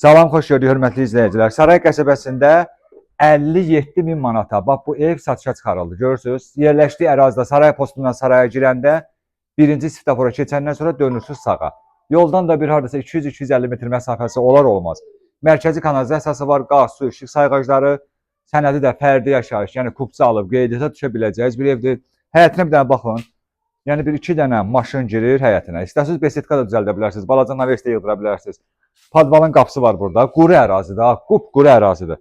Salam, xoş gördük, hörmətli izləyicilər. Saray qəsəbəsində 57.000 manata, bax bu ev satışa çıxarıldı, görürsünüz. Yerləşdiyi ərazidə Saray postundan saraya girəndə birinci svetofor keçəndən sonra dönürsüz sağa. Yoldan da bir hardasa 200-250 metr məsafəsi olar olmaz. Mərkəzi kanalizasiyası var, qaz, su, işıq sayğacları, sənədi də fərdi yaşayış, yəni kupça alıb qeydiyyata düşə biləcəyiz bir evdir. Həyətinə bir dənə baxın. Yəni bir iki dənə maşın girir həyətinə. İstəsəniz besetka da düzəldə bilərsiniz, balaca naverstə yığdıra bilərsiniz. Padvalın qapısı var burada. Quru ərazidir, quru ərazidir.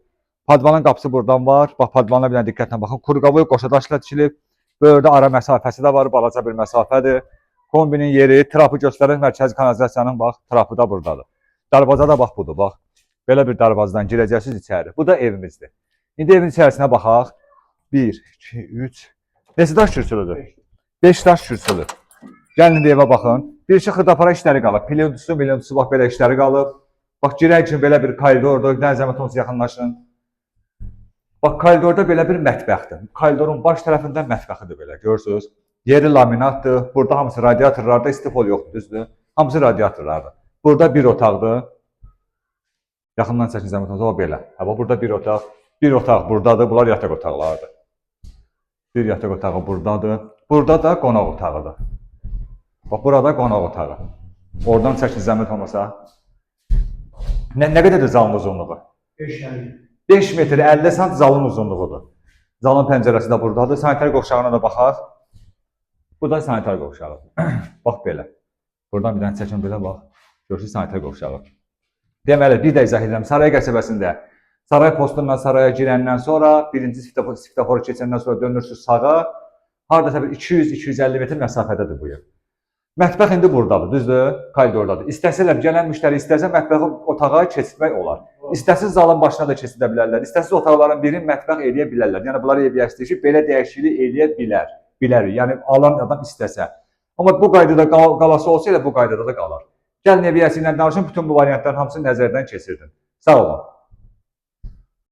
Padvalın qapısı buradan var. Bax, padvalına bir dənə diqqətlə baxın. Qurqavoy qoşadaşla tikilib. Böyrdə ara məsafəsi də var, balaca bir məsafədir. Kombinin yeri, trapı göstərir, mərkəzi kanalizasiyanın bax, trapı da buradadır. Darvaza da bax budur, bax. Belə bir darvazadan girəcəksiniz içəri. Bu da evimizdir. İndi evin içərisinə baxaq. 1, 2, 3. Neçə daş kürsülüdür? 5 daş kürsülü. Gəlin indi evə baxın. Bir iki xırdapara işləri qalıb. Milyontusu bax belə işləri qalıb. Bax girək üçün belə bir koridordur. Nə zəhmət olsa yaxınlaşın. Bax koridorda belə bir mətbəxdir. Koridorun baş tərəfində mətbəxidir belə. Görürsünüz? Yeri laminatdır. Burada hamısı radiatorlarda istifol yoxdur, düzdür? Hamısı radiatorlardır. Burada bir otaqdır. Yaxından çəkin zəhmət olsa o belə. Bax burada bir otaq. Bir otaq buradadır. Bunlar yataq otaqlarıdır. Bir yataq otağı buradadır. Burada da qonaq otağıdır. Bax burada qonaq otağı. Oradan çəkin zəhmət olmasa. Nə qədərdir zalın uzunluğu? 5 metr 50 sant zalın uzunluğudur. Zalın pəncərəsi də buradadır. Sanitar qovşağına da baxaq. Bu da sanitar qovşağı. Bax belə. Buradan bir dənə çəkin belə bax. Görürsünüz sanitar qovşağı. Deməli, bir də izah edirəm. Saray qəsəbəsində Saray postundan saraya girəndən sonra birinci svetoforu keçəndən sonra dönürsünüz sağa. Hardasa bir 200-250 metr məsafədədir bu yer. Mətbəx indi buradadır, düzdür? Koridordadır. İstəsələr, gələn müştəri istəsə mətbəxi otağa keçirmək olar. İstəsiz zalın başına da keçirə bilərlər. İstəsiz otaqların birini mətbəx eləyə bilərlər. Yəni bunlar ev istəyir ki, belə dəyişiklik eləyə bilər. Yəni alan adam istəsə. Amma bu qaydada qalası olsa elə bu qaydada da qalar. Gəlin ev ilə danışın, bütün bu variantların hamısını nəzərdən keçirdin. Sağ olun.